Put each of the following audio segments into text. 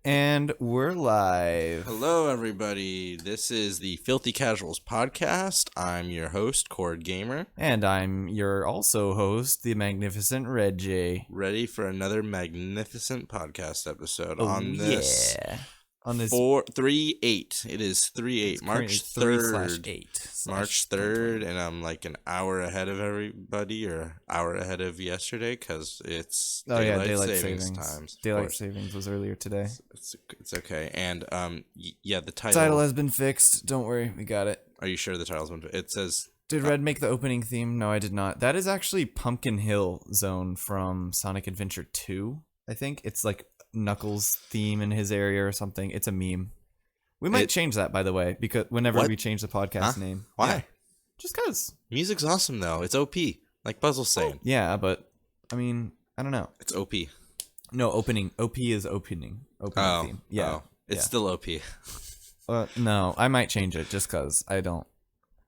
And we're live. Hello, everybody. This is the Filthy Casuals podcast. I'm your host, Cord Gamer. And I'm your also host, the magnificent Red J. Ready for another magnificent podcast episode On this 3/8. It is 3/8, March 3rd. 3/8. March 3rd, and I'm like an hour ahead of everybody, or hour ahead of yesterday, because it's daylight savings times. Daylight savings was earlier today. It's okay. And the Title has been fixed. Don't worry, we got it. Are you sure the title's been? It says. Did Red make the opening theme? No, I did not. That is actually Pumpkin Hill Zone from Sonic Adventure 2. I think it's like Knuckles' theme in his area or something. It's a meme. We might change that, by the way, because whenever we change the podcast name. Why? Yeah. Just because. Music's awesome, though. It's OP, like Puzzle's saying. Yeah, but, I mean, I don't know. It's OP. No, opening. OP is opening. Opening theme. Yeah. It's still OP. No, I might change it just because I don't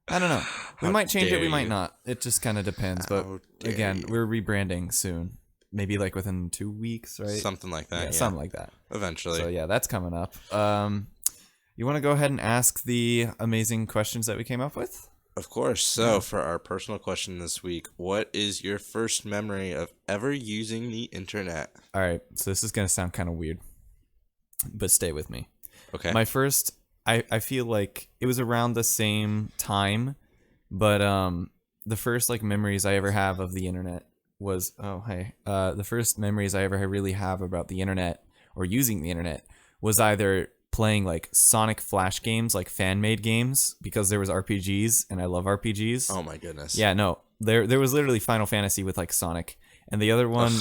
know. We might change it, we might not. It just kind of depends. But, again, we're rebranding soon. Maybe like within 2 weeks, right? Something like that. Yeah, something like that. Eventually. So yeah, that's coming up. You want to go ahead and ask the amazing questions that we came up with? Of course. So for our personal question this week, what is your first memory of ever using the internet? All right. So this is going to sound kind of weird, but stay with me. Okay. My first, I feel like it was around the same time, but the first like memories I ever have of the internet was the first memories I ever really have about the internet or using the internet was either playing like Sonic Flash games, like fan-made games, because there was RPGs and I love RPGs. Oh my goodness. Yeah, no. There was literally Final Fantasy with like Sonic. And the other one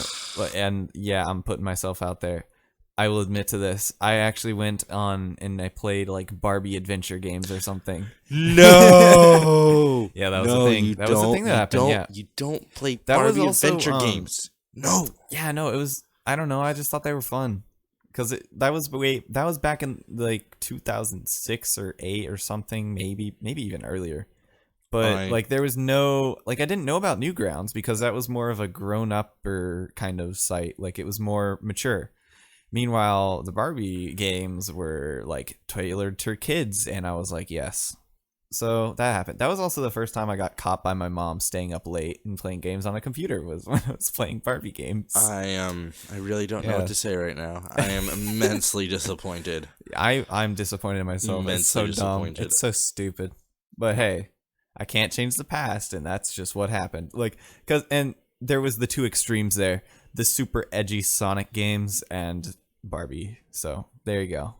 and yeah, I'm putting myself out there. I will admit to this. I actually went on and I played like Barbie adventure games or something. No. Yeah, that was the thing. That was the thing that happened. Yeah. You don't play Barbie adventure games. No. Yeah, no, it was, I don't know. I just thought they were fun. Because that was back in like 2006 or 8 or something, maybe even earlier. But like there was no, like I didn't know about Newgrounds because that was more of a grown-up-er kind of site. Like it was more mature. Meanwhile, the Barbie games were like tailored to kids, and I was like, yes. So that happened. That was also the first time I got caught by my mom staying up late and playing games on a computer, was when I was playing Barbie games. I really don't know what to say right now. I am immensely disappointed. I'm disappointed in myself. It's so dumb. It's so stupid. But hey, I can't change the past, and that's just what happened. Like, and there was the two extremes there: the super edgy Sonic games and Barbie. So there you go.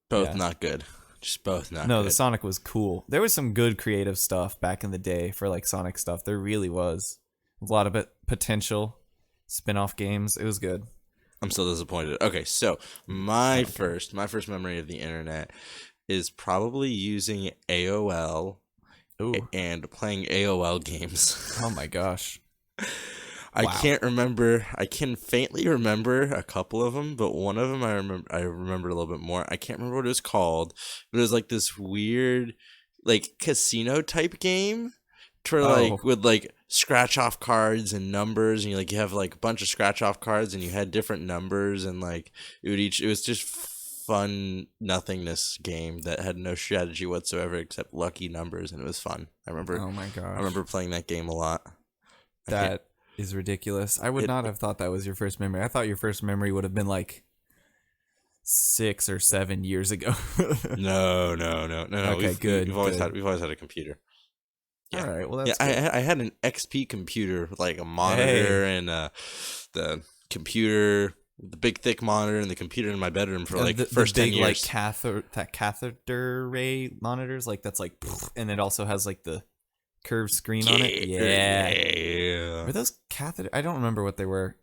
Both not good. Just both not good. No, the Sonic was cool. There was some good creative stuff back in the day for like Sonic stuff. There really was a lot of potential spin-off games. It was good. I'm still disappointed. Okay, so my first memory of the internet is probably using AOL and playing AOL games. Oh my gosh. I can't remember. I can faintly remember a couple of them, but one of them I remember a little bit more. I can't remember what it was called, but it was like this weird, like casino type game, where like with like scratch off cards and numbers, and you have like a bunch of scratch off cards, and you had different numbers, and like it was just fun nothingness game that had no strategy whatsoever except lucky numbers, and it was fun. I remember. Oh my gosh. I remember playing that game a lot. That is ridiculous. I would not have thought that was your first memory. I thought your first memory would have been like 6 or 7 years ago. No. Okay, good. We've always had a computer. Yeah. All right. Well, that's I had an XP computer with like a monitor and the computer, the big thick monitor, and the computer in my bedroom for like the first big, 10 years. Like catheter ray monitors, like that's like, and it also has like the curved screen on it. Yeah. Were those catheter? I don't remember what they were.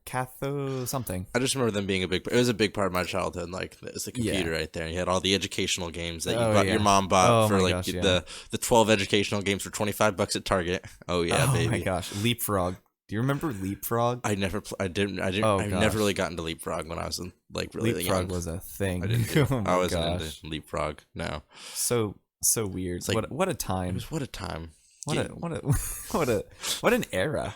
Something. I just remember them being it was a big part of my childhood. Like it's a computer right there. And you had all the educational games that your mom bought for like the 12 educational games for $25 at Target. Oh yeah, baby. Oh my gosh, Leapfrog. Do you remember Leapfrog? I never really got into Leapfrog when I was like really young. Leapfrog was a thing. I didn't. I wasn't into Leapfrog. No. So weird. Like, what a time. What a time. What an era.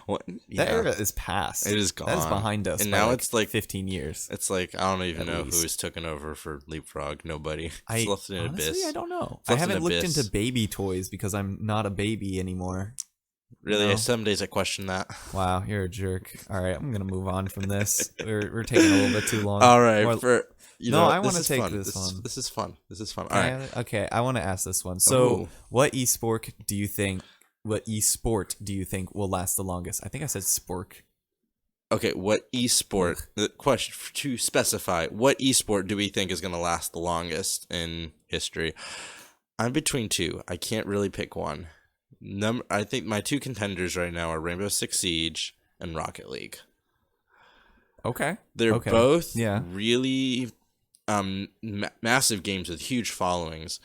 That era is past. It is gone. That is behind us. And now it's like 15 years. It's like I don't even know who's taken over for Leapfrog. Nobody. It's left in an abyss. I don't know. I haven't looked into baby toys because I'm not a baby anymore. Really? No. Some days I question that. Wow, you're a jerk. All right, I'm gonna move on from this. We're taking a little bit too long. All right, I want to take this one. This is fun. All right. Okay, I want to ask this one. So, what esport do you think will last the longest? I think I said spork. Okay, what esport? The question to specify: what esport do we think is going to last the longest in history? I'm between two. I can't really pick one. I think my two contenders right now are Rainbow Six Siege and Rocket League. Okay. They're both really massive games with huge followings.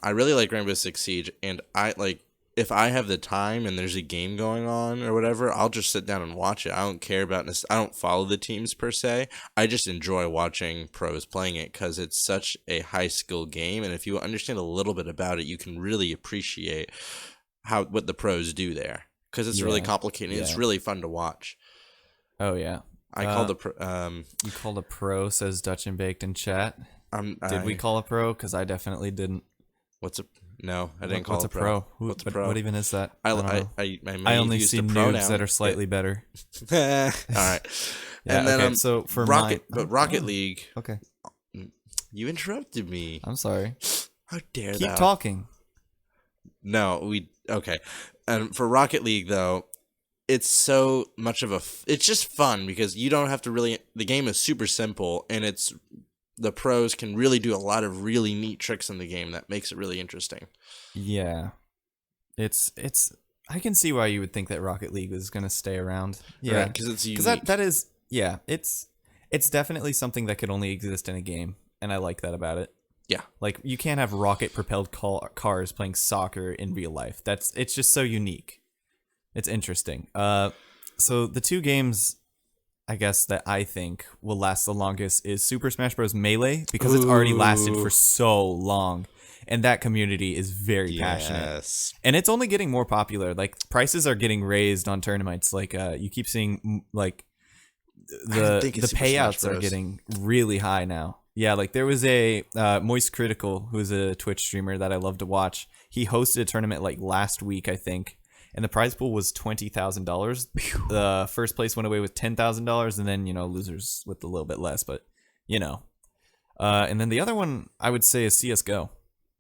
I really like Rainbow Six Siege, and if I have the time and there's a game going on or whatever, I'll just sit down and watch it. I don't care about this. I don't follow the teams per se. I just enjoy watching pros playing it because it's such a high skill game, and if you understand a little bit about it, you can really appreciate what the pros do there because it's really complicated. It's really fun to watch. Oh yeah, I called a pro. You called a pro, says Dutch and Baked in chat. Did we call a pro? Because I definitely didn't. No, I didn't call a pro. What's a pro? What even is that? I only see noobs that are slightly better. All right. Yeah, and then so for Rocket League. Okay. You interrupted me. I'm sorry. How dare Keep talking. No, okay. And for Rocket League though, it's so much of it's just fun because you don't have to the game is super simple and the pros can really do a lot of really neat tricks in the game that makes it really interesting. Yeah. I can see why you would think that Rocket League was going to stay around. Yeah, because it's unique. That is it's definitely something that could only exist in a game, and I like that about it. Yeah. Like you can't have rocket propelled cars playing soccer in real life. It's just so unique. It's interesting. So the two games I guess that I think will last the longest is Super Smash Bros. Melee because it's already lasted for so long. And that community is very passionate. And it's only getting more popular. Like prices are getting raised on tournaments. Like you keep seeing like the payouts are getting really high now. Yeah, like there was a Moist Critical, who's a Twitch streamer that I love to watch. He hosted a tournament like last week, I think, and the prize pool was $20,000. The first place went away with $10,000, and then losers with a little bit less, but and then the other one I would say is CS:GO,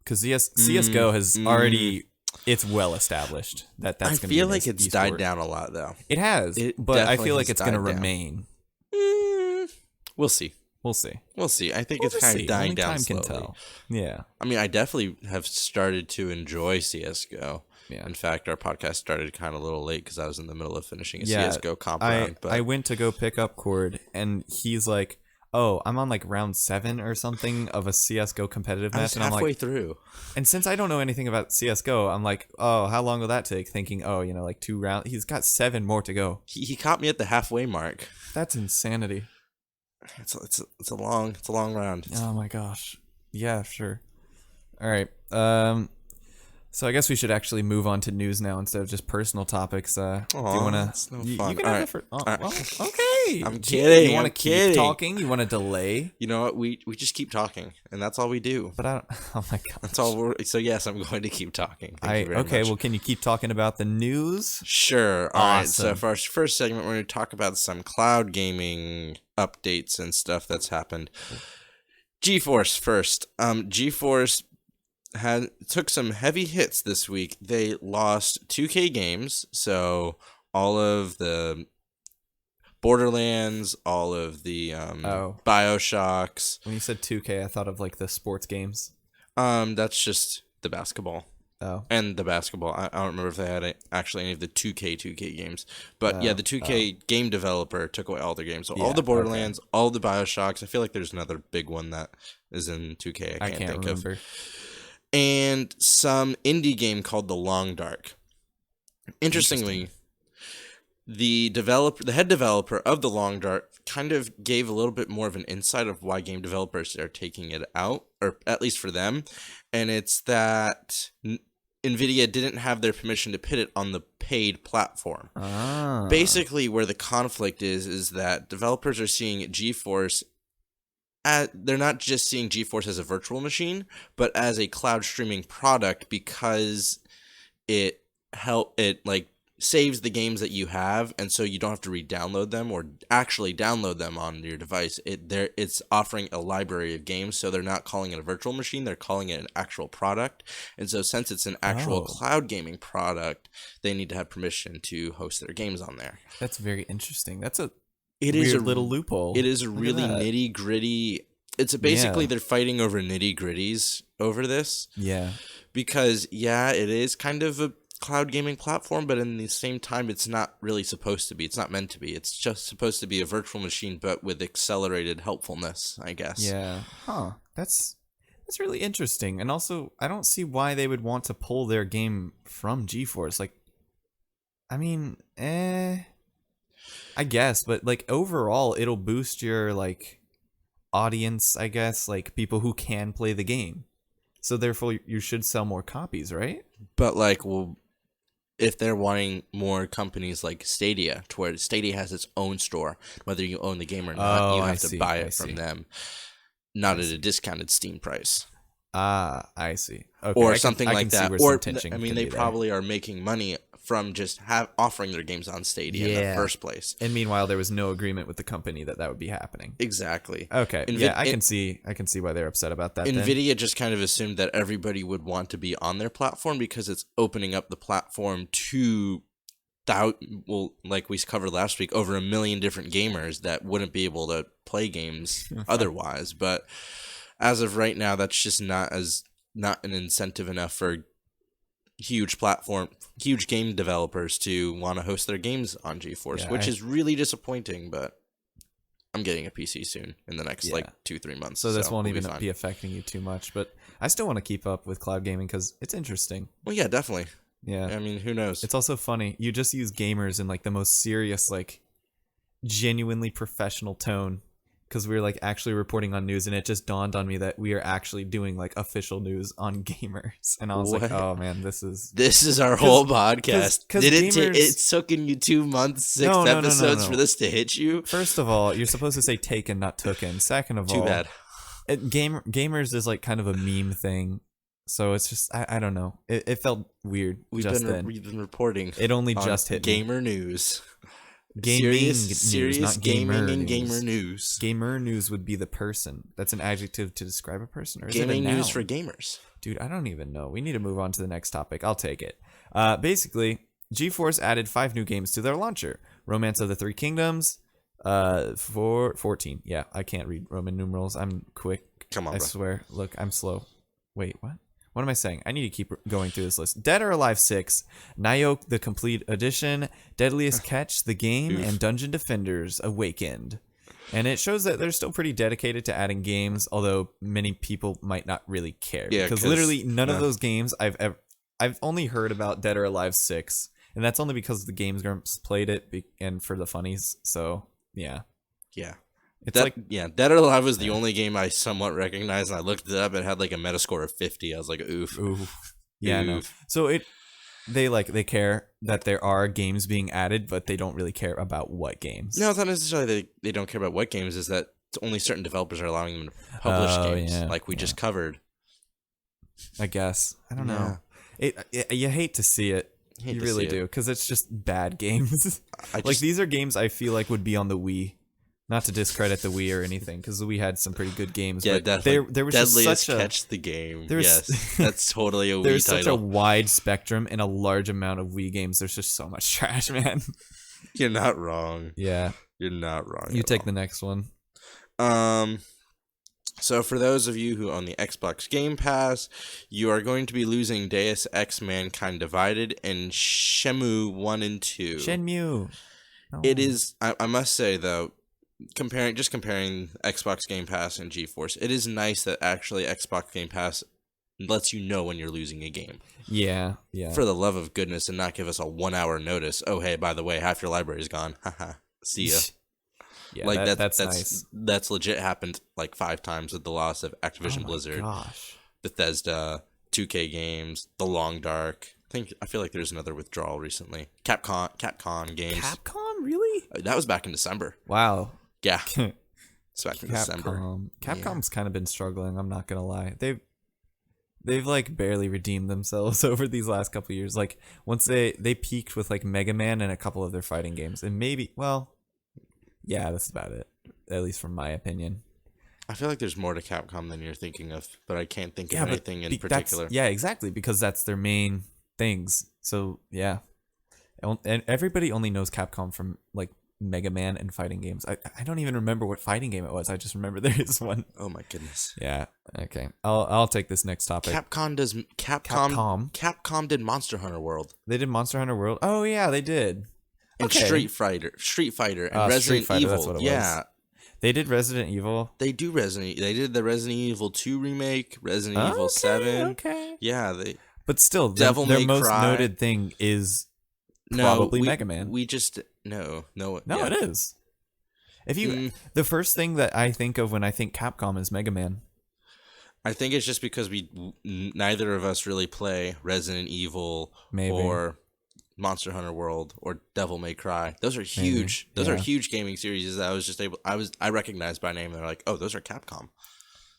because CS:GO has already it's well established that's going to be. I feel like it's died down a lot though. It has, but I feel like it's going to remain. We'll see. We'll see. I think it's kind of dying down slowly. Can tell. Yeah. I mean, I definitely have started to enjoy CS:GO. Yeah. In fact, our podcast started kind of a little late because I was in the middle of finishing a CS:GO comp round. But I went to go pick up Cord, and he's like, "Oh, I'm on like round 7 or something of a CS:GO competitive match." And I'm halfway through. And since I don't know anything about CS:GO, I'm like, "Oh, how long will that take?" Thinking, "Oh, like 2 rounds." He's got 7 more to go. He caught me at the halfway mark. That's insanity. It's a long round. Oh my gosh. Yeah, sure. All right. So I guess we should actually move on to news now instead of just personal topics. Do you want to? That's no fun. You can have it well, okay. I'm kidding. You want to keep talking? You want to delay? You know what? We just keep talking, and that's all we do. But I don't. Oh my god. That's all. So yes, I'm going to keep talking. Thank you very much. Well, can you keep talking about the news? Sure. All right. So for our first segment, we're going to talk about some cloud gaming updates and stuff that's happened. GeForce first. GeForce took some heavy hits this week. They lost 2K games, so all of the Borderlands, all of the BioShocks. When you said 2K, I thought of like the sports games. That's just the basketball. Oh. And the basketball. I don't remember if they had actually any of the 2K games. But yeah, the 2K game developer took away all their games. So all the Borderlands, all the BioShocks. I feel like there's another big one that is in 2K. I can't think remember. And some indie game called The Long Dark. Interestingly, the head developer of The Long Dark kind of gave a little bit more of an insight of why game developers are taking it out, or at least for them. And it's that NVIDIA didn't have their permission to put it on the paid platform. Ah. Basically, where the conflict is that developers are seeing GeForce. They're not just seeing GeForce as a virtual machine, but as a cloud streaming product because it saves the games that you have, and so you don't have to re-download them or actually download them on your device. It's offering a library of games, so they're not calling it a virtual machine, they're calling it an actual product. And so since it's an actual cloud gaming product, they need to have permission to host their games on there. That's very interesting. That's a little loophole. It is a really nitty-gritty. It's basically they're fighting over nitty-gritties over this. Yeah. Because, it is kind of a cloud gaming platform, but in the same time, it's not really supposed to be. It's not meant to be. It's just supposed to be a virtual machine, but with accelerated helpfulness, I guess. Yeah. Huh. That's really interesting. And also, I don't see why they would want to pull their game from GeForce. Like, I mean, I guess, but like overall, it'll boost your like audience, I guess, like people who can play the game. So therefore, you should sell more copies, right? But like, well, if they're wanting more companies like Stadia, to where Stadia has its own store, whether you own the game or not, you have to buy it from them, not at a discounted Steam price. Ah, I see. Okay, or something like that. Or I mean, they probably probably are making money from just offering their games on Stadia in the first place. And meanwhile, there was no agreement with the company that would be happening. Exactly. Okay. I can see why they're upset about that. NVIDIA just kind of assumed that everybody would want to be on their platform because it's opening up the platform to like we covered last week, over 1 million different gamers that wouldn't be able to play games otherwise. But as of right now, that's just not an incentive enough for huge game developers to want to host their games on GeForce, which is really disappointing. But I'm getting a PC soon in the next 2-3 months, so this won't even be affecting you too much. But I still want to keep up with cloud gaming because it's interesting. Well, yeah, definitely. Yeah, I mean, who knows? It's also funny. You just use gamers in like the most serious, like genuinely professional tone. Because we were like actually reporting on news, and it just dawned on me that we are actually doing like official news on gamers, and I was like, "Oh man, this is our whole podcast." It's taken you 2 months, 6 episodes for this to hit you? First of all, you're supposed to say taken, not tooken. Second of all, too bad. Gamers is like kind of a meme thing, so it's just I don't know. It felt weird. We've been reporting. It only just hit gamer news. Serious not gaming and gamer news. Gamer news would be the person. That's an adjective to describe a person, or is gaming it a noun? News for gamers. Dude, I don't even know. We need to move on to the next topic. I'll take it. Basically, GeForce added 5 new games to their launcher. Romance of the Three Kingdoms, 14. Yeah, I can't read Roman numerals. I'm quick. Come on, I swear. Look, I'm slow. Wait, what? What am I saying? I need to keep going through this list. Dead or Alive 6, Nioh the Complete Edition, Deadliest Catch the Game, and Dungeon Defenders Awakened. And it shows that they're still pretty dedicated to adding games, although many people might not really care. Yeah, because literally none of those games I've only heard about Dead or Alive 6, and that's only because the Games Grumps played it and for the funnies. So yeah. Yeah. Dead or Alive was the only game I somewhat recognized, and I looked it up and it had like a Metascore of 50. I was like, oof. Yeah, no. So they care that there are games being added, but they don't really care about what games. No, it's not necessarily they don't care about what games, is that only certain developers are allowing them to publish games, like we just covered. I guess. I don't know. You hate to see it. You really do, because it's just bad games. Like these are games I feel like would be on the Wii. Not to discredit the Wii or anything, because we had some pretty good games. Yeah, but definitely. There was Deadliest just such Catch the Game. Yes, that's totally a Wii there's title. There's such a wide spectrum and a large amount of Wii games. There's just so much trash, man. You're not wrong. Yeah. You're not wrong. You take the next one. So for those of you who own the Xbox Game Pass, you are going to be losing Deus Ex Mankind Divided and Shenmue 1 and 2. Shenmue. Oh. It is, I must say though, comparing Xbox Game Pass and GeForce, it is nice that actually Xbox Game Pass lets you know when you're losing a game. Yeah. For the love of goodness, and not give us a 1 hour notice. Oh, hey, by the way, half your library is gone. Haha. See ya. Yeah, like that's nice. That's legit happened like 5 times with the loss of Activision Blizzard, Gosh. Bethesda, 2K Games, The Long Dark. I feel like there's another withdrawal recently. Capcom Games. Capcom, really? That was back in December. Wow. Yeah. It's back in December. Capcom's kind of been struggling, I'm not gonna lie. They've like barely redeemed themselves over these last couple of years. Like once they peaked with like Mega Man and a couple of their fighting games, and maybe, well, yeah, that's about it. At least from my opinion. I feel like there's more to Capcom than you're thinking of, but I can't think of anything in particular. Yeah, exactly, because that's their main things. So yeah, and everybody only knows Capcom from like Mega Man and fighting games. I don't even remember what fighting game it was. I just remember there is one. Oh my goodness. Yeah. Okay. I'll take this next topic. Capcom did Monster Hunter World. They did Monster Hunter World. Oh yeah, they did. And Street Fighter, and Resident Evil. That's what it was. They did Resident Evil. They did the Resident Evil 2 remake, Resident Evil 7. Okay. Yeah, But still, their most noted thing is probably Mega Man. No, it is. If you the first thing that I think of when I think Capcom is Mega Man. I think it's just because neither of us really play Resident Evil or Monster Hunter World or Devil May Cry. Those are huge. Those are huge gaming series that I recognized by name. They're like, oh, those are Capcom.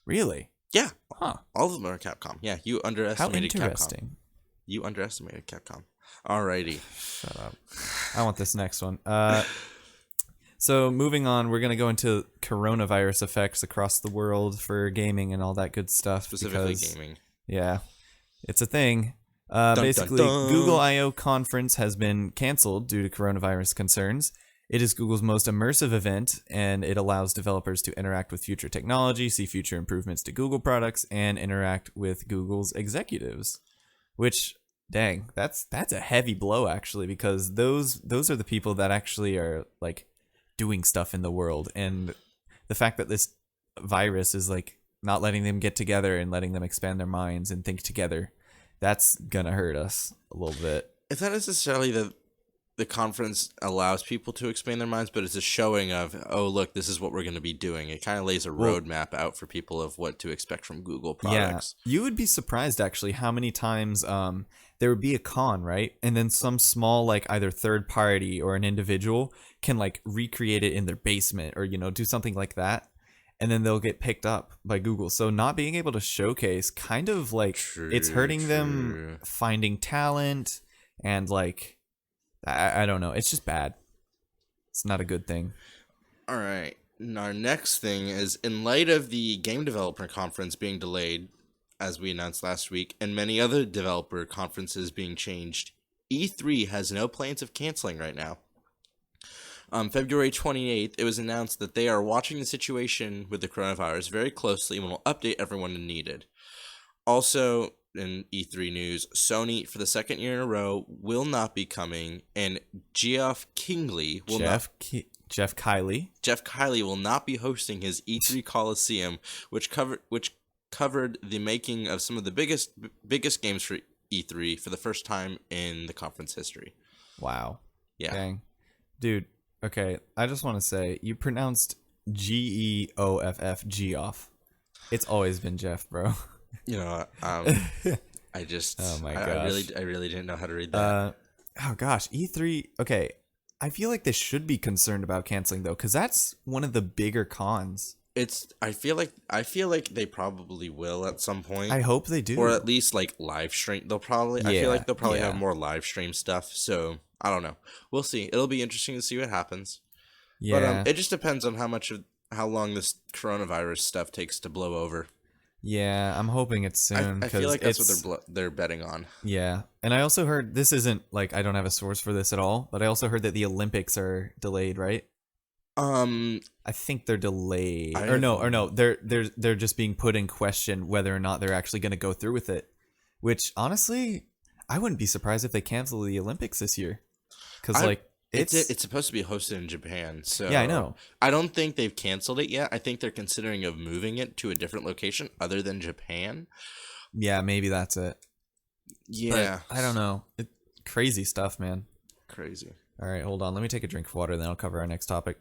Really? Yeah. Huh. All of them are Capcom. Yeah, you underestimated How interesting. Capcom. You underestimated Capcom. Alrighty. Shut up. I want this next one. So moving on, we're going to go into coronavirus effects across the world for gaming and all that good stuff. Specifically gaming. Yeah. It's a thing. Basically, Google I/O conference has been canceled due to coronavirus concerns. It is Google's most immersive event, and it allows developers to interact with future technology, see future improvements to Google products, and interact with Google's executives. Which, dang, that's a heavy blow actually, because those are the people that actually are like doing stuff in the world, and the fact that this virus is like not letting them get together and letting them expand their minds and think together. That's gonna hurt us a little bit. It's not necessarily that the conference allows people to expand their minds, but it's a showing of, oh, look, this is what we're going to be doing. It kind of lays a roadmap out for people of what to expect from Google products. Yeah, you would be surprised actually how many times there would be a con, right? And then some small like either third party or an individual can like recreate it in their basement or, you know, do something like that. And then they'll get picked up by Google. So not being able to showcase kind of like it's hurting them finding talent and like, I don't know. It's just bad. It's not a good thing. All right. Our next thing is in light of the Game Developer Conference being delayed, as we announced last week, and many other developer conferences being changed, E3 has no plans of canceling right now. On February 28th, it was announced that they are watching the situation with the coronavirus very closely and will update everyone when needed. Also, in E3 news, Sony, for the second year in a row, will not be coming, and Geoff Keighley will Jeff Keighley will not be hosting his E3 Coliseum, which covered the making of some of the biggest games for E3 for the first time in the conference history. Wow. Yeah. Dang. Dude, okay, I just want to say, you pronounced Geoff, Geoff. It's always been Jeff, bro. You know, I just, oh my gosh. I really didn't know how to read that. Oh gosh, E3. Okay, I feel like they should be concerned about canceling though, because that's one of the bigger cons. I feel like they probably will at some point. I hope they do, or at least like live stream. I feel like they'll probably have more live stream stuff. So I don't know. We'll see. It'll be interesting to see what happens. Yeah, but it just depends on how long this coronavirus stuff takes to blow over. Yeah, I'm hoping it's soon. I feel like that's what they're betting on. Yeah, and I also heard, this isn't like, I don't have a source for this at all, but I also heard that the Olympics are delayed, right? I think they're delayed. No, they're just being put in question whether or not they're actually going to go through with it. Which honestly, I wouldn't be surprised if they cancel the Olympics this year, because like it's supposed to be hosted in Japan. So yeah, I know. I don't think they've canceled it yet. I think they're considering of moving it to a different location other than Japan. Yeah, maybe that's it. Yeah, but I don't know. Crazy stuff, man. Crazy. All right, hold on. Let me take a drink of water, then I'll cover our next topic.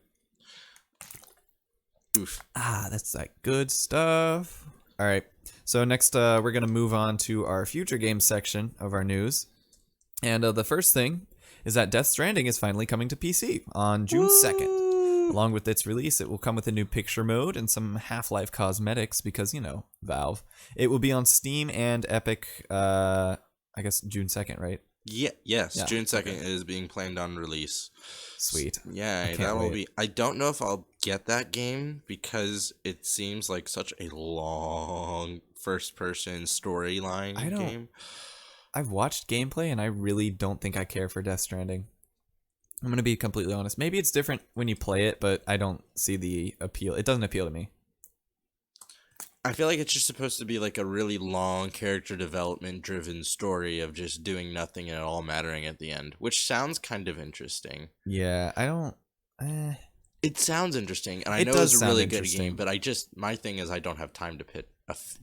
Oof. That's that good stuff. All right. So next, we're gonna move on to our future games section of our news, and the first thing is that Death Stranding is finally coming to PC on June 2nd. Along with its release, it will come with a new picture mode and some Half-Life cosmetics because, you know, Valve. It will be on Steam and Epic, I guess June 2nd, right? Yes, yeah, June 2nd is being planned on release. Sweet. Yeah, that will be. I don't know if I'll get that game because it seems like such a long first-person storyline game. I've watched gameplay and I really don't think I care for Death Stranding. I'm going to be completely honest. Maybe it's different when you play it, but I don't see the appeal. It doesn't appeal to me. I feel like it's just supposed to be like a really long character development driven story of just doing nothing and it all mattering at the end, which sounds kind of interesting. Yeah, I don't... It sounds interesting, and I know it's a really good game, but my thing is I don't have time to pit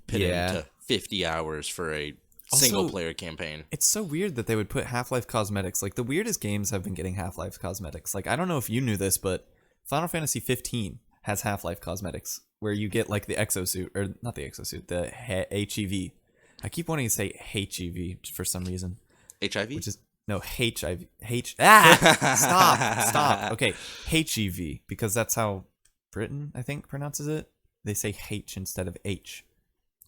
into 50 hours for a single-player campaign. It's so weird that they would put Half-Life cosmetics. Like, the weirdest games have been getting Half-Life cosmetics. Like, I don't know if you knew this, but Final Fantasy 15 has Half-Life cosmetics, where you get, like, the exosuit, or not the exosuit, the HEV. I keep wanting to say HEV for some reason. HIV? Which is, no, HIV. Stop. Okay, HEV, because that's how Britain, I think, pronounces it. They say H instead of H.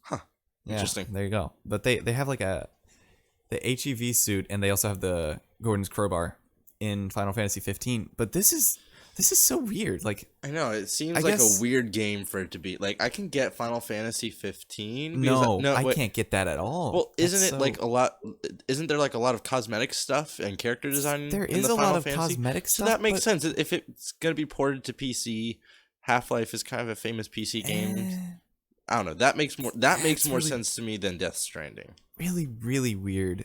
Huh. Yeah, interesting. There you go. But they have like the HEV suit, and they also have the Gordon's crowbar in Final Fantasy 15. But this is so weird. Like, I know it seems like a weird game for it to be. Like, I can get Final Fantasy 15. No, I can't get that at all. Well, isn't like a lot? Isn't there like a lot of cosmetic stuff and character design? There is a lot of cosmetic stuff. So that makes sense. If it's gonna be ported to PC, Half-Life is kind of a famous PC game. I don't know. That makes more really sense to me than Death Stranding. Really, really weird.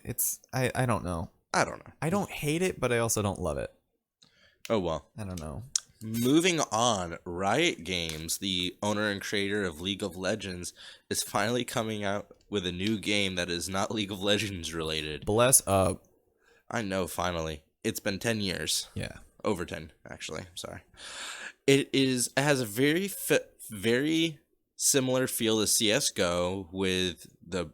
I don't know. I don't know. I don't hate it, but I also don't love it. Oh well. I don't know. Moving on, Riot Games, the owner and creator of League of Legends, is finally coming out with a new game that is not League of Legends related. Bless up. I know, finally. It's been 10 years. Yeah. Over 10, actually. Sorry. It has a very similar feel to CSGO with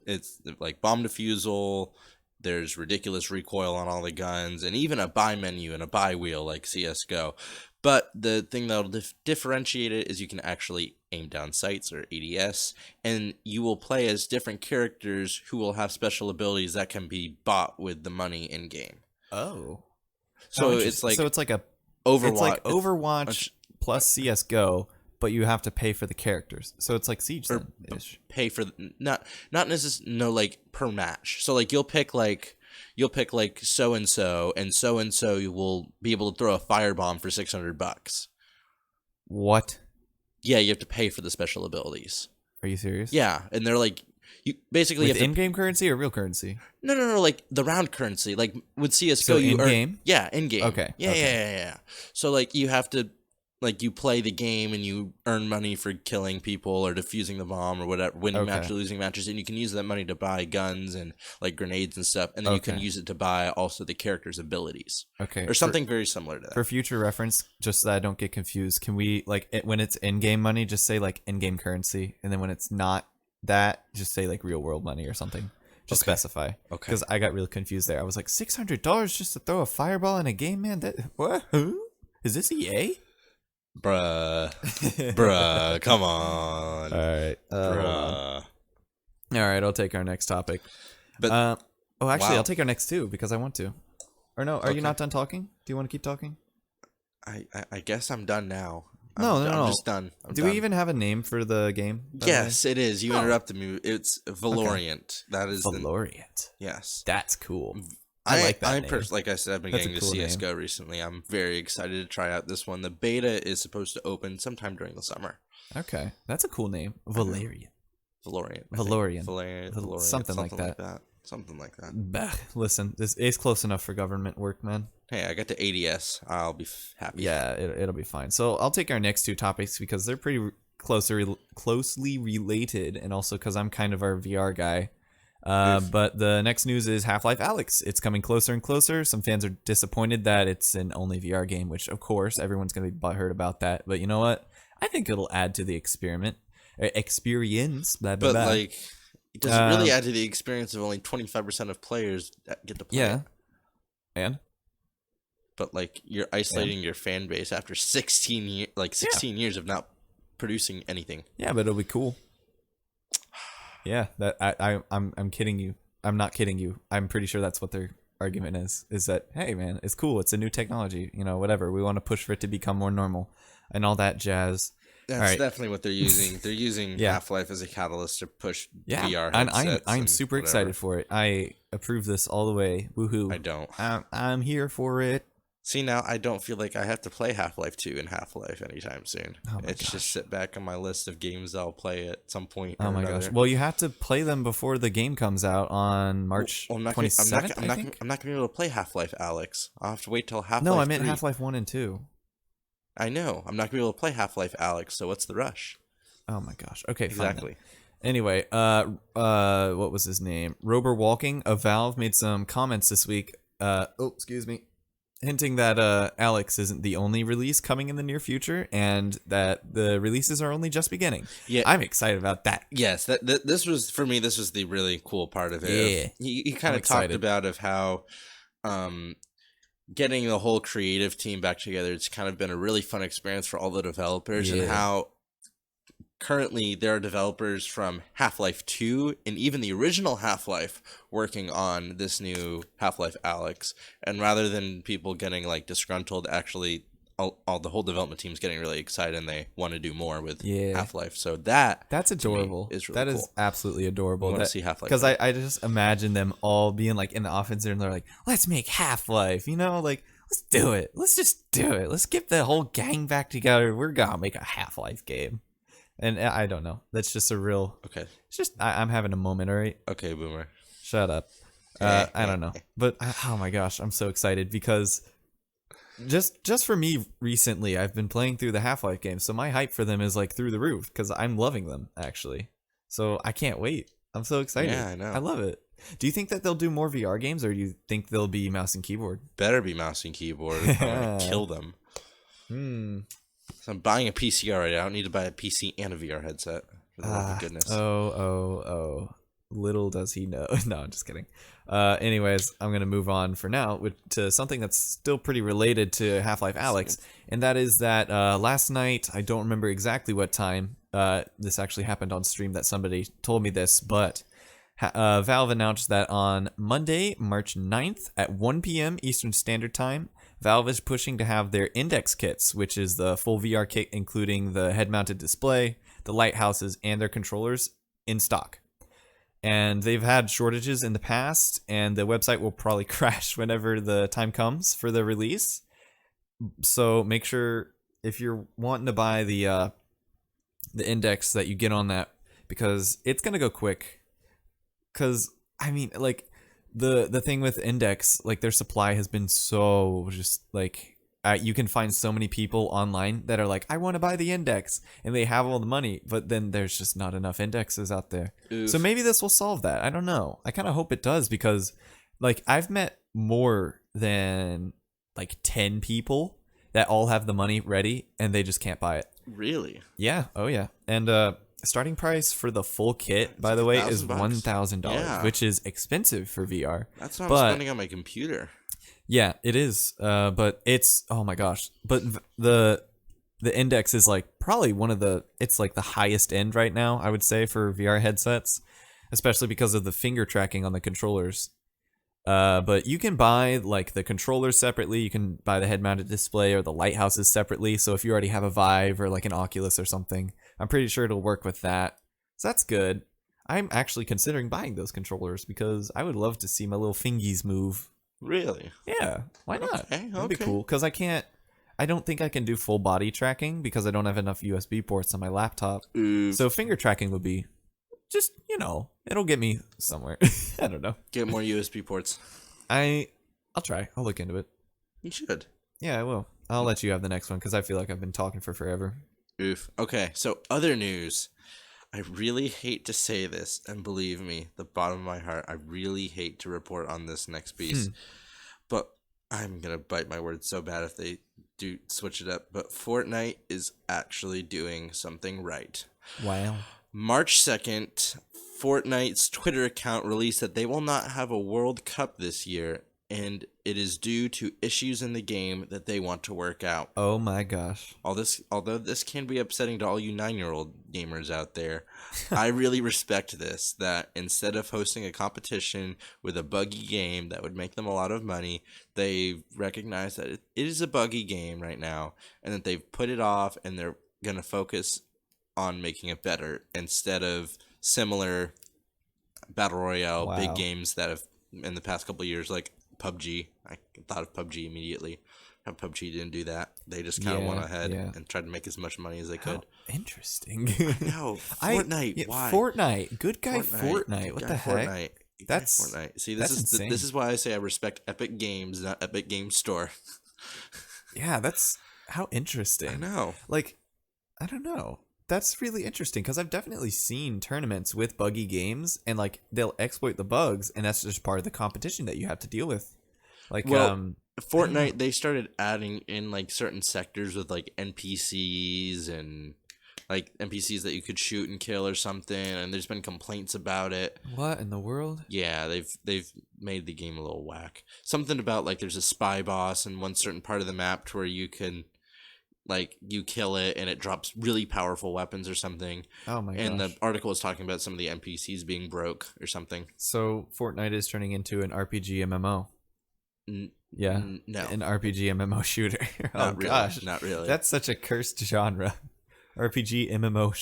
it's like bomb defusal, there's ridiculous recoil on all the guns, and even a buy menu and a buy wheel like CSGO. But the thing that'll differentiate it is you can actually aim down sights, or ADS, and you will play as different characters who will have special abilities that can be bought with the money in game. Oh. So it's like a Overwatch. It's like Overwatch plus CS:GO, but you have to pay for the characters. So it's like Siege ish. Pay for not necessarily like per match. So like you'll pick like so and so you will be able to throw a firebomb for $600. What? Yeah, you have to pay for the special abilities. Are you serious? Yeah, and they're like you basically with in-game currency or real currency? No, like the round currency. Like with CS:GO, so you in-game? Yeah, in-game. Okay. Yeah. So like you have to, like you play the game and you earn money for killing people or defusing the bomb or whatever, winning matches, losing matches, and you can use that money to buy guns and like grenades and stuff, and then you can use it to buy also the character's abilities. Okay. Or something very similar to that. For future reference, just so that I don't get confused, can we like when it's in-game money, just say like in-game currency, and then when it's not that, just say like real world money or something. Just specify. Okay. Because I got really confused there. I was like, $600 just to throw a fireball in a game, man? What? Who? Is this EA? Bruh, come on. All right. Bruh. All right, I'll take our next topic. But I'll take our next two because I want to. Or no, are you not done talking? Do you want to keep talking? I guess I'm done now. No. I'm just done. Do we even have a name for the game? Yes, it is. You interrupted me. It's Valorant. That is Valorant. Yes. That's cool. I like that name. Like I said, I've been getting to CSGO recently. I'm very excited to try out this one. The beta is supposed to open sometime during the summer. Okay. That's a cool name. Valorant. Something like that. Something like that. Bah, listen, this is close enough for government work, man. Hey, I got to ADS. I'll be happy. Yeah, it'll be fine. So I'll take our next two topics because they're pretty closely related, and also because I'm kind of our VR guy. But the next news is Half-Life Alyx. It's coming closer and closer. Some fans are disappointed that it's an only VR game, which of course everyone's going to be butthurt about that. But you know what? I think it'll add to the experiment. experience. Blah blah But blah. like, does it really add to the experience of only 25% of players that get to play? Yeah. It? And But like, you're isolating your fan base after 16 years of not producing anything. Yeah, but it'll be cool. Yeah, that I'm kidding you. I'm not kidding you. I'm pretty sure that's what their argument is that, hey man, it's cool. It's a new technology. You know, whatever. We want to push for it to become more normal and all that jazz. That's definitely what they're using. They're using Half-Life as a catalyst to push VR headsets. And I'm super excited for it. I approve this all the way. Woohoo. I don't. I'm here for it. See, now I don't feel like I have to play Half-Life 2 and Half-Life anytime soon. It's just sit back on my list of games I'll play at some point. Oh my gosh. Well, you have to play them before the game comes out on March 27th, I'm not going to be able to play Half-Life, Alex. I'll have to wait till Half-Life 3. No, I meant Half-Life 1 and 2. I know. I'm not going to be able to play Half-Life, Alex, so what's the rush? Oh my gosh. Okay, exactly. Fine. Anyway, what was his name? Rober Walking of Valve made some comments this week. Excuse me. Hinting that Alex isn't the only release coming in the near future, and that the releases are only just beginning. Yeah, I'm excited about that. Yes, this was for me. This was the really cool part of it. Yeah, he kind of talked about how, getting the whole creative team back together. It's kind of been a really fun experience for all the developers, and how currently there are developers from Half-Life 2 and even the original Half-Life working on this new Half-Life Alex. And rather than people getting like disgruntled, actually all the whole development team's getting really excited and they want to do more with Half-Life. So that's adorable. Is really that cool. Is absolutely adorable. I want to see Half-Life. Because I just imagine them all being like in the office and they're like, let's make Half-Life, you know, like let's do it. Let's just do it. Let's get the whole gang back together. We're gonna make a Half-Life game. And I don't know. That's just a real... Okay. It's just... I'm having a moment, all right? Okay, Boomer. Shut up. I don't know. But, oh my gosh, I'm so excited because... Just for me, recently, I've been playing through the Half-Life games, so my hype for them is, like, through the roof, because I'm loving them, actually. So, I can't wait. I'm so excited. Yeah, I know. I love it. Do you think that they'll do more VR games, or do you think they'll be mouse and keyboard? Better be mouse and keyboard. I'm gonna kill them. So I'm buying a PC already. I don't need to buy a PC and a VR headset. For the love of goodness. Oh. Little does he know. No, I'm just kidding. Anyways, I'm going to move on for now to something that's still pretty related to Half-Life Alex. And that is that last night, I don't remember exactly what time. This actually happened on stream that somebody told me this. But Valve announced that on Monday, March 9th at 1 p.m. Eastern Standard Time, Valve is pushing to have their Index kits, which is the full VR kit including the head-mounted display, the lighthouses, and their controllers, in stock. And they've had shortages in the past, and the website will probably crash whenever the time comes for the release. So make sure, if you're wanting to buy the Index, that you get on that, because it's going to go quick. Because, I mean, like... The thing with Index, like their supply has been so just like you can find so many people online that are like, I want to buy the Index, and they have all the money, but then there's just not enough indexes out there. Oof. So maybe this will solve that. I don't know. I kind of hope it does, because like I've met more than like 10 people that all have the money ready and they just can't buy it. Really? Yeah. Oh yeah. And starting price for the full kit, by the way, is $1,000, which is expensive for VR. That's what I'm spending on my computer. Yeah, it is. But it's, oh my gosh. But the Index is like probably it's like the highest end right now, I would say, for VR headsets, especially because of the finger tracking on the controllers. But you can buy like the controllers separately. You can buy the head-mounted display or the lighthouses separately. So if you already have a Vive or like an Oculus or something, I'm pretty sure it'll work with that. So that's good. I'm actually considering buying those controllers because I would love to see my little fingies move. Really? Yeah. Why not? Okay. That'd be cool. Because I don't think I can do full body tracking because I don't have enough USB ports on my laptop. So finger tracking would be just, it'll get me somewhere. I don't know. Get more USB ports. I'll try. I'll look into it. You should. Yeah, I will. I'll let you have the next one because I feel like I've been talking for forever. Oof. Okay, so other news. I really hate to say this, and believe me, the bottom of my heart, I really hate to report on this next piece. But I'm going to bite my words so bad if they do switch it up. But Fortnite is actually doing something right. Wow. March 2nd, Fortnite's Twitter account released that they will not have a World Cup this year, and it is due to issues in the game that they want to work out. Oh my gosh. Although this can be upsetting to all you 9-year-old gamers out there, I really respect this, that instead of hosting a competition with a buggy game that would make them a lot of money, they recognize that it is a buggy game right now, and that they've put it off, and they're going to focus on making it better instead of similar battle royale big games that have in the past couple of years, like PUBG. I thought of PUBG immediately. How PUBG didn't do that. They just kind of went ahead and tried to make as much money as they could. Interesting. No, Fortnite. Why? Fortnite. Good guy Fortnite. What the heck? Fortnite. That's Fortnite. See, this is why I say I respect Epic Games, not Epic Games Store. Yeah, that's how interesting. I know. Like, I don't know. That's really interesting because I've definitely seen tournaments with buggy games, and like they'll exploit the bugs, and that's just part of the competition that you have to deal with. Like, Fortnite, they started adding in like certain sectors with like NPCs and like NPCs that you could shoot and kill or something, and there's been complaints about it. What in the world? Yeah, they've made the game a little whack. Something about like there's a spy boss in one certain part of the map to where you can like you kill it and it drops really powerful weapons or something. Oh my gosh. And the article was talking about some of the NPCs being broke or something. So Fortnite is turning into an RPG MMO. Yeah. No. An RPG MMO shooter. Not really. Gosh. Not really. That's such a cursed genre. RPG MMO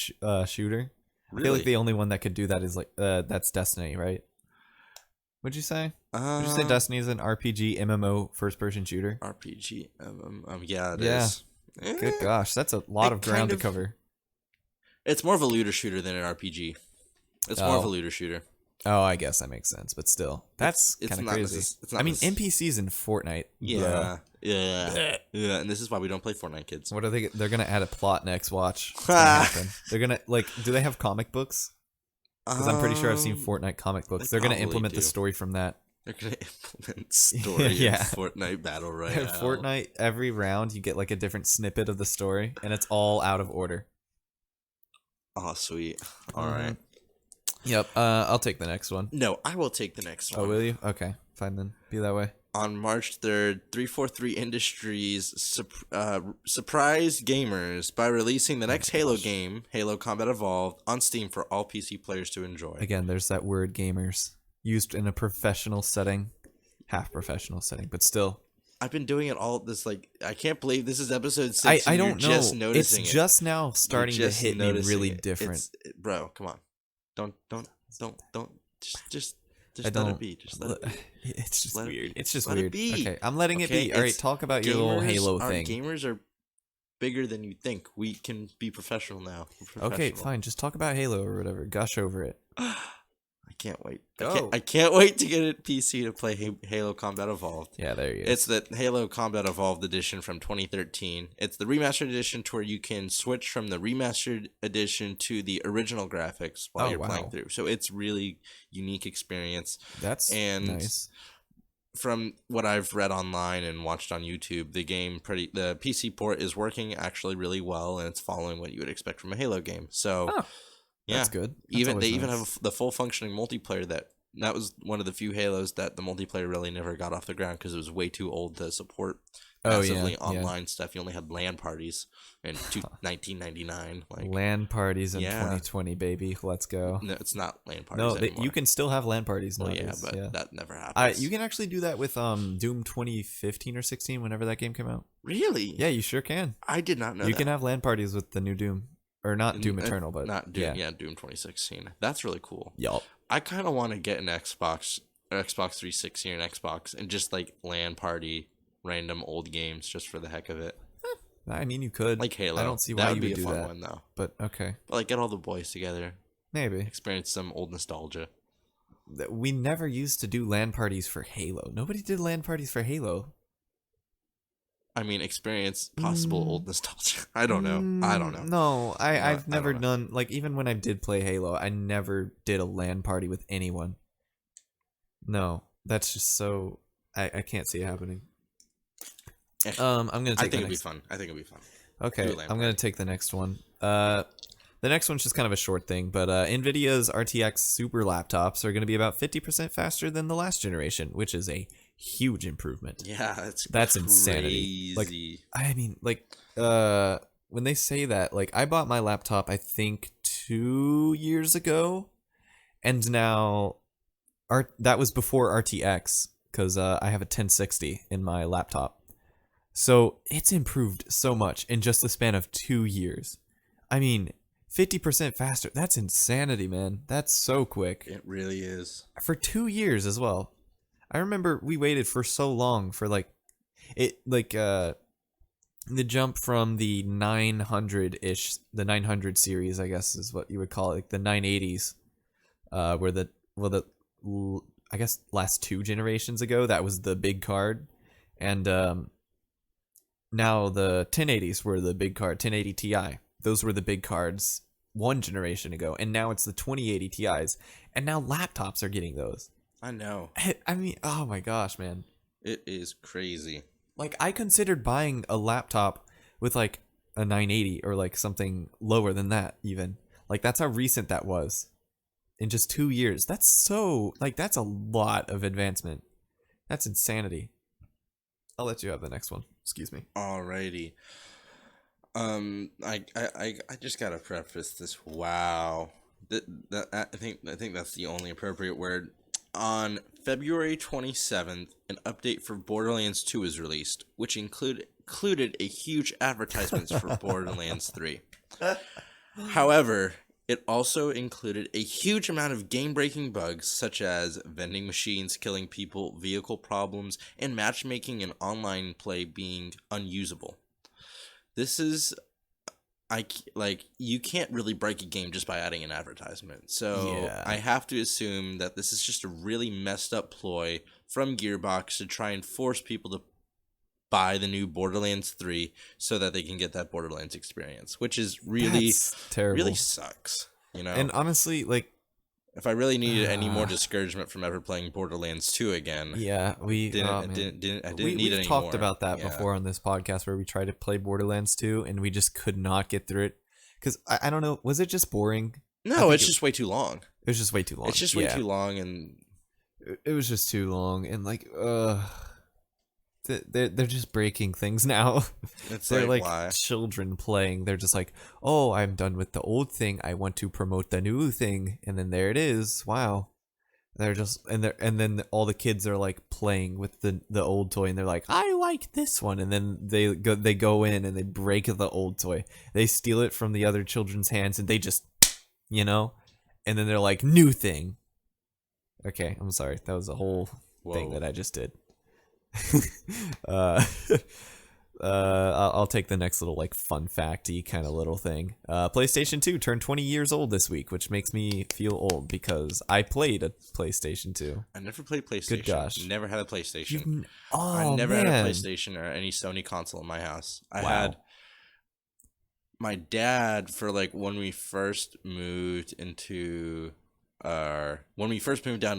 shooter. Really? I feel like the only one that could do that is like that's Destiny, right? Would you say? Would you say Destiny is an RPG MMO first person shooter? RPG yeah, it is. Good gosh, that's a lot of ground to cover. It's more of a looter shooter than an RPG. It's more of a looter shooter. Oh, I guess that makes sense, but still, that's kind of crazy. I mean, NPCs in Fortnite. Yeah. And this is why we don't play Fortnite, kids. What are they? They're gonna add a plot next. Watch. What's gonna happen? They're gonna like. Do they have comic books? Because I'm pretty sure I've seen Fortnite comic books. They're gonna implement the story from that. They're gonna implement story in Fortnite Battle Royale. Fortnite, every round you get like a different snippet of the story, and it's all out of order. Oh, sweet. All right. Yep. I'll take the next one. No, I will take the next one. Oh, will you? Okay, fine then. Be that way. On March 3rd, 343 Industries surprised gamers by releasing the next Halo game, Halo Combat Evolved, on Steam for all PC players to enjoy. Again, there's that word gamers. Used in a professional setting, half professional setting, but still. I've been doing it all this like I can't believe this is episode 6. I don't know. Just noticing it's just now starting to hit me really different. Bro, come on. Don't just let it be. Just let it be. It's just weird. It's just weird. It be. Okay, I'm letting it be. All right, talk about your little Halo thing. Gamers are bigger than you think. We can be professional now. Okay, fine. Just talk about Halo or whatever. Gush over it. I can't wait. Go. I can't wait to get a PC to play Halo Combat Evolved. Yeah, there you go. It's the Halo Combat Evolved edition from 2013. It's the remastered edition to where you can switch from the remastered edition to the original graphics while you're playing through. So it's really unique experience. That's nice. From what I've read online and watched on YouTube, the PC port is working actually really well, and it's following what you would expect from a Halo game. So. Yeah, that's good. They even have the full functioning multiplayer that was one of the few Halos that the multiplayer really never got off the ground because it was way too old to support massively online stuff. You only had LAN parties in 1999. Like LAN parties in 2020, baby. Let's go. No, it's not LAN parties anymore. You can still have LAN parties now. That never happened. You can actually do that with Doom 2015 or 16, whenever that game came out. Really? Yeah, you sure can. I did not know You can have LAN parties with the new Doom. Or not Doom Eternal, but not Doom. Yeah, Doom 2016. That's really cool. Yup. I kind of want to get an Xbox 360 or an Xbox and just like LAN party random old games just for the heck of it. I mean, you could. Like Halo. I don't see why you would do that. That would be a fun one, though. But okay. But like get all the boys together. Maybe. Experience some old nostalgia. We never used to do LAN parties for Halo. Nobody did LAN parties for Halo. I mean, experience possible old nostalgia. I don't know. No, I've never done, like, even when I did play Halo, I never did a LAN party with anyone. No, that's just so, I can't see it happening. I'm going to take I think it'd be fun. Okay, I'm going to take the next one. The The next one's just kind of a short thing, but NVIDIA's RTX super laptops are going to be about 50% faster than the last generation, which is a huge improvement. Yeah, that's insanity. Like, I mean, like, when they say that, like, I bought my laptop, I think 2 years ago, and now that was before RTX, because I have a 1060 in my laptop. So it's improved so much in just the span of 2 years. I mean, 50% faster. That's insanity, man. That's so quick. It really is. For 2 years as well. I remember we waited for so long for the jump from the 900-ish, the 900 series, I guess is what you would call it, like the 980s, I guess last 2 generations ago, that was the big card. And now the 1080s were the big card, 1080 Ti. Those were the big cards 1 generation ago, and now it's the 2080 Ti's, and now laptops are getting those. I know. I mean, oh my gosh, man. It is crazy. Like, I considered buying a laptop with like a 980 or like something lower than that even. Like, that's how recent that was. In just 2 years. That's a lot of advancement. That's insanity. I'll let you have the next one. Excuse me. Alrighty. I just gotta preface this. Wow. I think that's the only appropriate word. On February 27th, an update for Borderlands 2 was released, which included a huge advertisement for Borderlands 3. However, it also included a huge amount of game-breaking bugs, such as vending machines killing people, vehicle problems, and matchmaking and online play being unusable. This is, you can't really break a game just by adding an advertisement. So yeah. I have to assume that this is just a really messed up ploy from Gearbox to try and force people to buy the new Borderlands 3 so that they can get that Borderlands experience, which is really terrible. Really sucks, you know. And honestly, like, if I really needed any more discouragement from ever playing Borderlands 2 again, yeah, we didn't need it anymore. We've talked about that before on this podcast, where we tried to play Borderlands 2 and we just could not get through it because I don't know, was it just boring? No, it's just way too long. It was just way too long. It's just way too long, and it was just too long, and like, they're just breaking things now. They're like why? Children playing. They're just like, oh, I'm done with the old thing. I want to promote the new thing, and then there it is. Wow. They're just and then all the kids are like playing with the old toy, and they're like, I like this one, and then they go in and they break the old toy. They steal it from the other children's hands, and they just, and then they're like, new thing. Okay, I'm sorry. That was a whole thing that I just did. I'll take the next little like fun facty kind of little thing. PlayStation 2 turned 20 years old this week, which makes me feel old because I played a PlayStation 2. I never played PlayStation. Good gosh. Never had a PlayStation. I never had a PlayStation or any Sony console in my house. I had my dad for like when we first moved down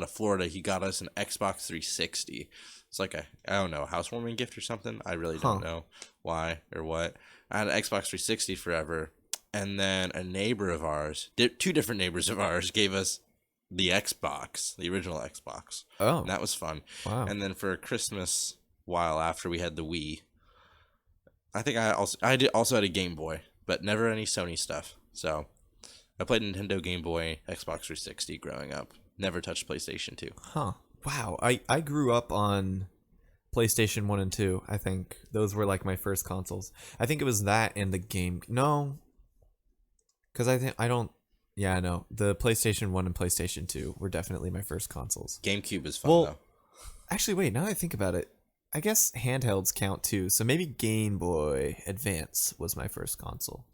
to Florida, he got us an Xbox 360. It's like I don't know, a housewarming gift or something. I really don't know why or what. I had an Xbox 360 forever, and then a neighbor of ours, 2 different neighbors of ours, gave us the Xbox, the original Xbox. Oh, and that was fun. Wow. And then for Christmas, while after we had the Wii, I think I also had a Game Boy, but never any Sony stuff. So I played Nintendo, Game Boy, Xbox 360 growing up. Never touched PlayStation 2. Huh. Wow, I grew up on PlayStation 1 and 2. I think those were like my first consoles. I think it was that and the game. No, because the PlayStation 1 and PlayStation 2 were definitely my first consoles. GameCube is fun though. Actually, wait. Now that I think about it, I guess handhelds count too. So maybe Game Boy Advance was my first console.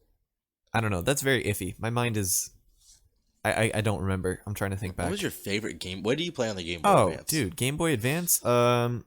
I don't know. That's very iffy. My mind is. I don't remember. I'm trying to think back. What was your favorite game? What do you play on the Game Boy Advance? Oh, dude, Game Boy Advance. I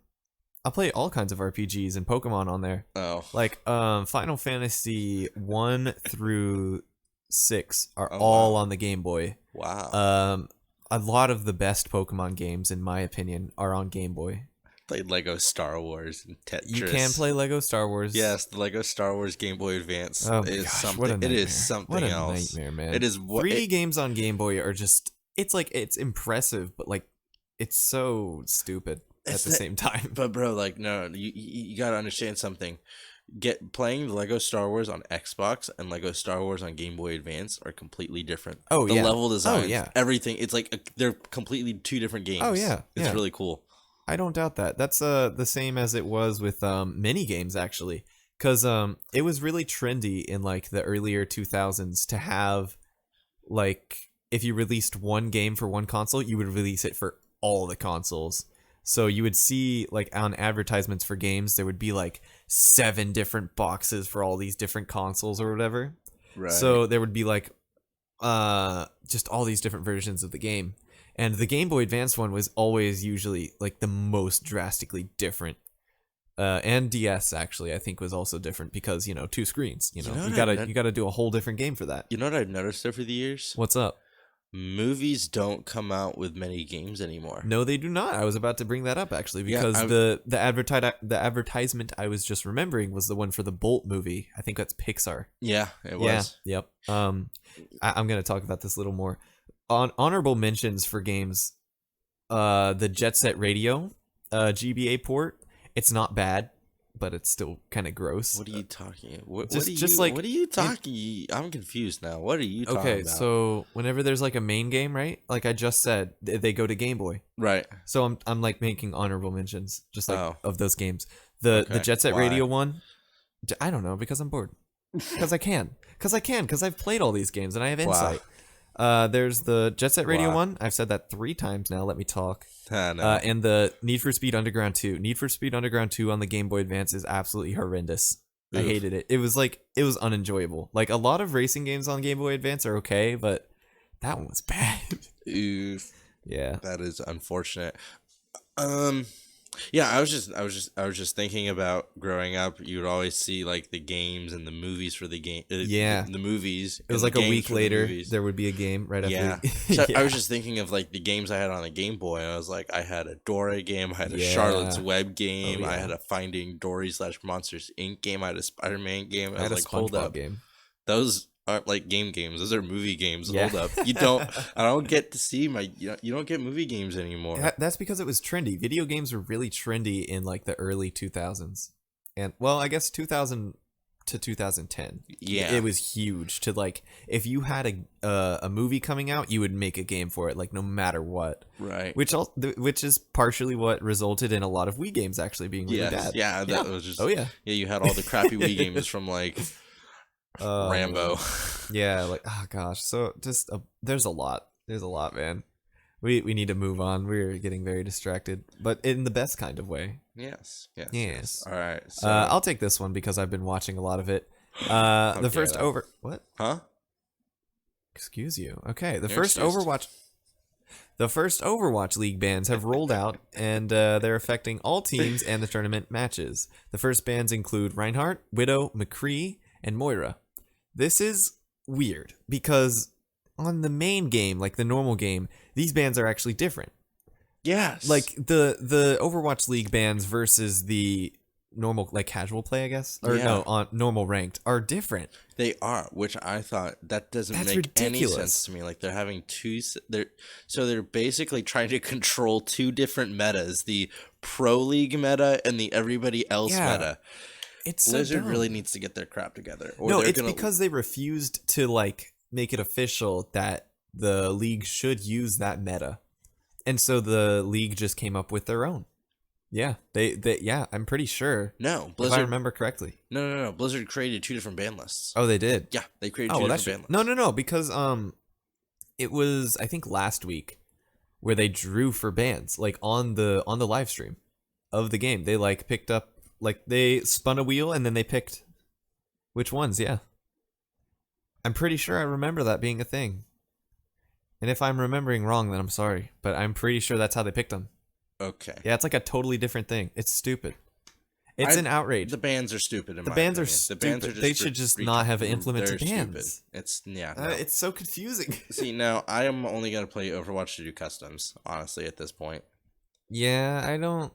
play all kinds of RPGs and Pokemon on there. Oh. Like Final Fantasy 1 through 6 are all on the Game Boy. Wow. A lot of the best Pokemon games, in my opinion, are on Game Boy. Played Lego Star Wars and Tetris. You can play Lego Star Wars. Yes, the Lego Star Wars Game Boy Advance is something. What a nightmare. It is something what a else. Nightmare, man. It is 3D games on Game Boy are just. It's like it's impressive, but like it's so stupid at the same time. But bro, like no, you gotta understand something. Playing Lego Star Wars on Xbox and Lego Star Wars on Game Boy Advance are completely different. Oh, the yeah. level design, Oh, yeah. everything. It's like they're completely two different games. Oh, yeah. It's Yeah. really cool. I don't doubt that. That's the same as it was with mini games actually, because it was really trendy in like the earlier 2000s to have like if you released one game for one console, you would release it for all the consoles. So you would see like on advertisements for games, there would be like 7 different boxes for all these different consoles or whatever. Right. So there would be like just all these different versions of the game. And the Game Boy Advance one was always usually like the most drastically different. And DS actually I think was also different because, 2 screens, you gotta do a whole different game for that. You know what I've noticed over the years? What's up? Movies don't come out with many games anymore. No, they do not. I was about to bring that up actually because the advertisement I was just remembering was the one for the Bolt movie. I think that's Pixar. Yeah, it was. Yeah, yep. I'm gonna talk about this a little more. Honorable mentions for games. The Jet Set Radio, GBA port. It's not bad, but it's still kind of gross. What are you talking? What are you talking? I'm confused now. What are you talking about? Okay, so whenever there's like a main game, right? Like I just said, they go to Game Boy. Right. So I'm like making honorable mentions, just like of those games. The Jet Set Radio one. I don't know because I'm bored. Because I can. Because I've played all these games and I have insight. There's the Jet Set Radio one. I've said that 3 times now. Let me talk. No. And the Need for Speed Underground 2. Need for Speed Underground 2 on the Game Boy Advance is absolutely horrendous. Oof. I hated it. It was unenjoyable. Like a lot of racing games on Game Boy Advance are okay, but that one was bad. Oof. Yeah. That is unfortunate. Yeah, I was just thinking about growing up. You would always see like the games and the movies for the game. The movies. It was like a week later. There would be a game right after. Yeah. So I was just thinking of like the games I had on the Game Boy. I was like, I had a Dora game. I had a Charlotte's Web game. I had a Finding Dory / Monsters Inc. game. I had a Spider-Man game. I had was a like, hold up. game. Those aren't like games. Those are movie games. Hold up. I don't get to see you don't get movie games anymore. That's because it was trendy. Video games were really trendy in like the early 2000s. And well, I guess 2000 to 2010. Yeah. It was huge to like if you had a movie coming out, you would make a game for it like no matter what. Right. Which is partially what resulted in a lot of Wii games actually being really bad. Yeah, that was just yeah, you had all the crappy Wii games from like Rambo. Yeah, like oh gosh. So just there's a lot, man. We need to move on. We're getting very distracted, but in the best kind of way. Yes. Yes. All right. So I'll take this one because I've been watching a lot of it. The first what? Huh? Excuse you. Okay, the first Overwatch League bans have rolled out, and they're affecting all teams and the tournament matches. The first bans include Reinhardt, Widow, McCree, and Moira. This is weird because on the main game, like the normal game, these bans are actually different. Yes. Like the Overwatch League bans versus the normal like casual play, I guess, or no, on normal ranked are different. They are, which I thought that doesn't make ridiculous. Any sense to me. Like they're having they're basically trying to control 2 different metas: the Pro League meta and the everybody else meta. It's Blizzard so dumb. really needs to get their crap together. No, it's because they refused to like make it official that the league should use that meta, and so the league just came up with their own. Yeah, I'm pretty sure. No, Blizzard. If I remember correctly. No. Blizzard created 2 different ban lists. Oh, they did. Yeah, they created 2 different ban lists. No, because it was I think last week where they drew for bans like on the live stream of the game. They like picked up. Like, they spun a wheel, and then they picked which ones, yeah. I'm pretty sure I remember that being a thing. And if I'm remembering wrong, then I'm sorry. But I'm pretty sure that's how they picked them. Okay. Yeah, it's like a totally different thing. It's stupid. It's an outrage. The bans are stupid, in my bans opinion. are stupid. The bans are just they should just not have implemented bans. Stupid. It's so confusing. See, now, I am only going to play Overwatch to do customs, honestly, at this point. Yeah, I don't...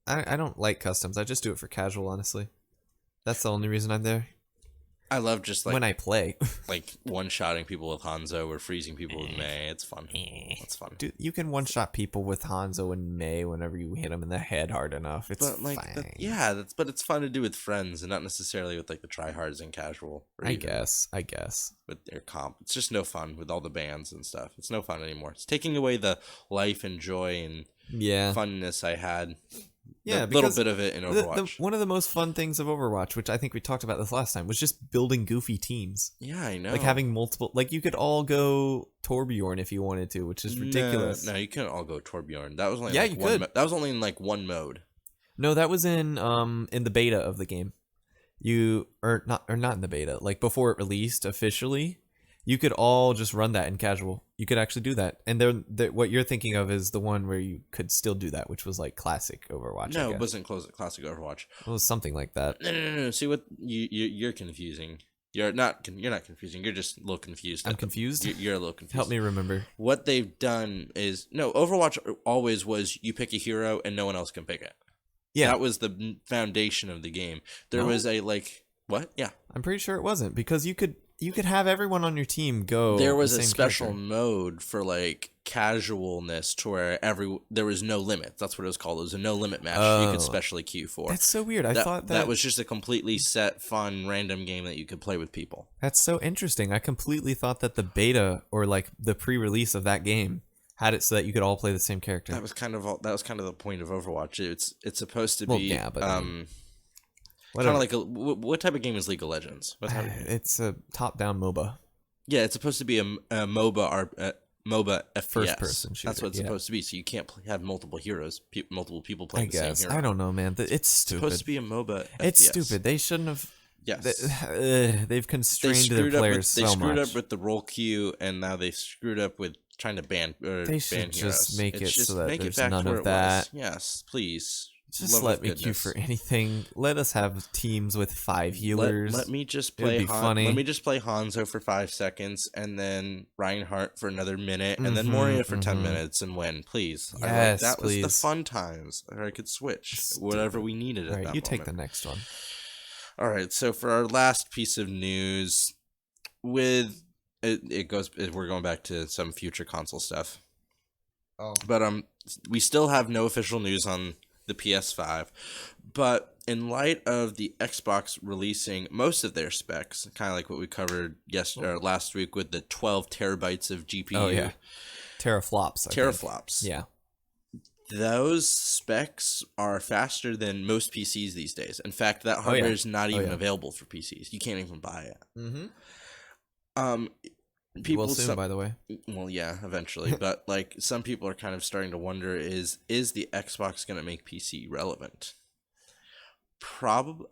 I don't like customs. I just do it for casual, honestly. That's the only reason I'm there. I love just when I play, like one-shotting people with Hanzo or freezing people with Mei. It's fun. It's fun. Dude, you can one-shot people with Hanzo and Mei whenever you hit them in the head hard enough. It's fine. But it's fun to do with friends and not necessarily with like the tryhards and casual. I guess. With their comp, it's just no fun with all the bans and stuff. It's no fun anymore. It's taking away the life and joy and funness I had. Yeah, a little bit of it in Overwatch. One of the most fun things of Overwatch, which I think we talked about this last time, was just building goofy teams. Yeah, I know. Like having multiple, like you could all go Torbjorn if you wanted to, which is ridiculous. No, you couldn't all go Torbjorn. That was only you could. That was only in like one mode. No, that was in the beta of the game. Not in the beta, like before it released officially. You could all just run that in casual. You could actually do that. And what you're thinking of is the one where you could still do that, which was like classic Overwatch. No, it wasn't classic Overwatch. It was something like that. No. See what you're confusing. You're not confusing. You're just a little confused. I'm confused? You're a little confused. Help me remember. What they've done is Overwatch always was you pick a hero and no one else can pick it. Yeah. That was the foundation of the game. There was a what? Yeah. I'm pretty sure it wasn't because you could have everyone on your team go. There was a special mode for like casualness to where there was no limit. That's what it was called. It was a no limit match you could specially queue for. That's so weird. I thought that was just a completely set, fun, random game that you could play with people. That's so interesting. I completely thought that the beta or like the pre-release of that game had it so that you could all play the same character. That was kind of the point of Overwatch. It's supposed to be kind of like what type of game is League of Legends? It's a top-down MOBA. Yeah, it's supposed to be a MOBA MOBA FPS. First person shooter. That's what it's supposed to be. So you can't have multiple heroes, multiple people playing the same hero. I don't know, man. It's stupid. It's supposed to be a MOBA FPS. It's stupid. They shouldn't have. Yes. They've constrained their players so much. They screwed up with the role queue, and now they've screwed up with trying to ban They should ban just make it so that there's none of that. Yes, please. Just let me queue for anything. Let us have teams with 5 healers. Let me just play funny. Let me just play Hanzo for 5 seconds, and then Reinhardt for another minute, and then Moria for 10 minutes, and win, please. Yes, that was the fun times. Or I could switch whatever we needed. All right, you take the next one. All right, so for our last piece of news, we're going back to some future console stuff. Oh, but we still have no official news on the PS5, but in light of the Xbox releasing most of their specs, kind of like what we covered last week with the 12 terabytes of GPU. Oh yeah, teraflops. Teraflops. Yeah. Those specs are faster than most PCs these days. In fact, that hardware is not even available for PCs. You can't even buy it. Mm-hmm. People soon, by the way. Well, yeah, eventually. But like some people are kind of starting to wonder: is the Xbox going to make PC relevant?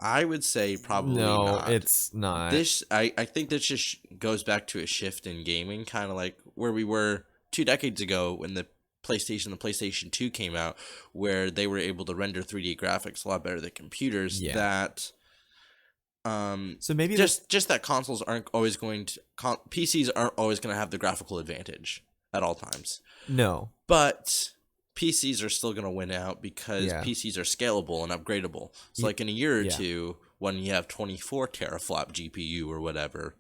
I would say probably no, not. It's not. I think this just goes back to a shift in gaming, kind of like where we were 2 decades ago when the PlayStation 2 came out, where they were able to render 3D graphics a lot better than computers. Yeah. That. So maybe just that consoles aren't always going to PCs aren't always going to have the graphical advantage at all times. No, but PCs are still going to win out because PCs are scalable and upgradable. So like in a year or two, when you have 24 teraflop GPU or whatever,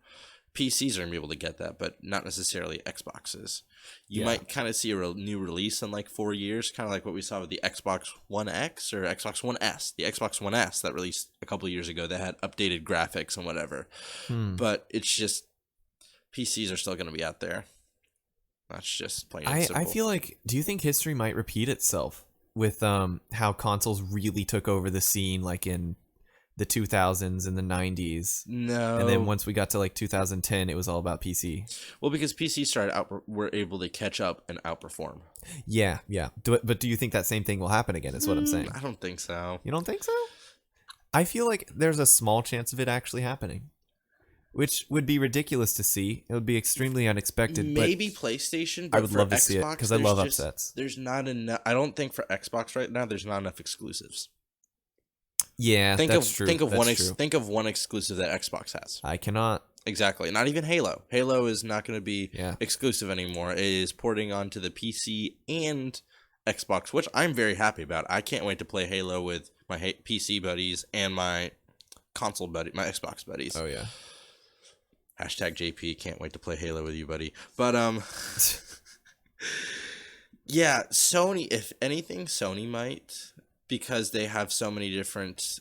PCs are going to be able to get that, but not necessarily Xboxes. You might kind of see a new release in like 4 years, kind of like what we saw with the Xbox One X or Xbox One S. The Xbox One S that released a couple of years ago that had updated graphics and whatever. But it's just PCs are still going to be out there. That's just plain and simple. I feel like, do you think history might repeat itself with how consoles really took over the scene like in the 2000s and the 90s? No. And then once we got to like 2010, it was all about PC. Well, because PC were able to catch up and outperform. Yeah. But do you think that same thing will happen again? Is what I'm saying. I don't think so. You don't think so? I feel like there's a small chance of it actually happening, which would be ridiculous to see. It would be extremely unexpected. Maybe PlayStation, but I would love to see it because I love upsets. There's not enough. I don't think for Xbox right now there's not enough exclusives. Yeah, that's true. Think of one exclusive that Xbox has. I cannot. Exactly. Not even Halo. Halo is not going to be exclusive anymore. It is porting onto the PC and Xbox, which I'm very happy about. I can't wait to play Halo with my PC buddies and my console buddy, my Xbox buddies. Oh yeah. Hashtag JP, can't wait to play Halo with you, buddy. But yeah, Sony, if anything, Sony might, because they have so many different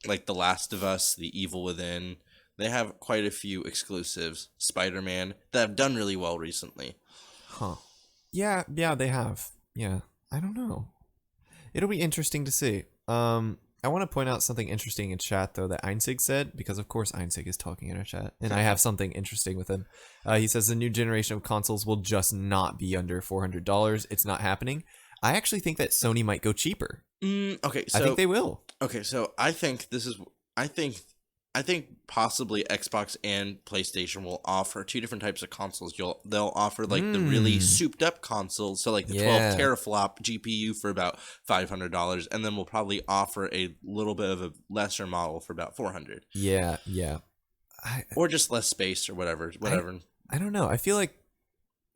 like The Last of Us, The Evil Within. They have quite a few exclusives, Spider-Man, that have done really well recently. Huh. Yeah, they have. Yeah. I don't know. It'll be interesting to see. I want to point out something interesting in chat, though, that Einzig said, because, of course, Einzig is talking in our chat, and I have something interesting with him. He says the new generation of consoles will just not be under $400. It's not happening. I actually think that Sony might go cheaper. Okay, so... I think they will. Okay, so I think this is... I think possibly Xbox and PlayStation will offer two different types of consoles. They'll offer like the really souped up consoles, so like the 12 teraflop GPU for about $500, and then we'll probably offer a little bit of a lesser model for about $400. Yeah. Or just less space or whatever. I don't know. I feel like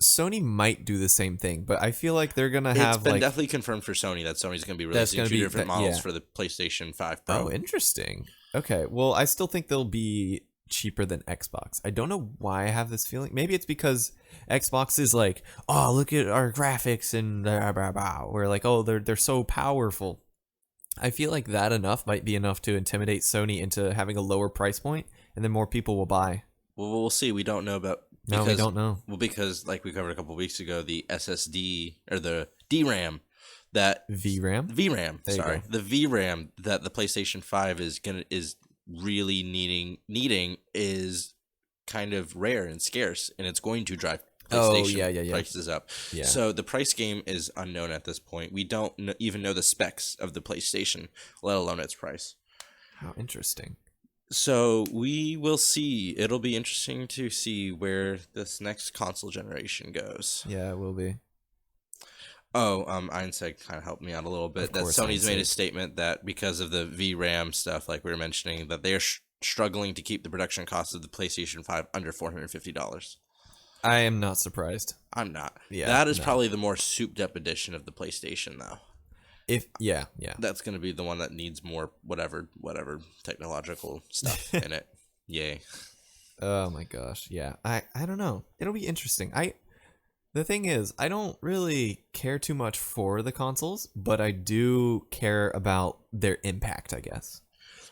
Sony might do the same thing, but I feel like they're gonna have. It's been definitely confirmed for Sony that Sony's gonna be releasing two different models for the PlayStation 5 Pro. Oh, interesting. Okay, well, I still think they'll be cheaper than Xbox. I don't know why I have this feeling. Maybe it's because Xbox is like, oh, look at our graphics and blah, blah, blah. We're like, oh, they're so powerful. I feel like that might be enough to intimidate Sony into having a lower price point, and then more people will buy. Well, we'll see. We don't know about. No, we don't know. Well, because like we covered a couple weeks ago, the SSD or the DRAM that VRAM. The VRAM that the PlayStation 5 is really needing is kind of rare and scarce, and it's going to drive PlayStation prices up. Yeah. So the price game is unknown at this point. We don't even know the specs of the PlayStation, let alone its price. How interesting. So we will see. It'll be interesting to see where this next console generation goes. Yeah, it will be. Oh, Einstein kind of helped me out a little bit. That Sony's made a statement that because of the VRAM stuff, like we were mentioning, that they are struggling to keep the production costs of the PlayStation 5 under $450. I am not surprised. I'm not. Yeah, that is probably the more souped up edition of the PlayStation, though. Yeah. That's going to be the one that needs more whatever technological stuff in it. Yay. Oh my gosh. Yeah. I don't know. It'll be interesting. The thing is, I don't really care too much for the consoles, but I do care about their impact, I guess.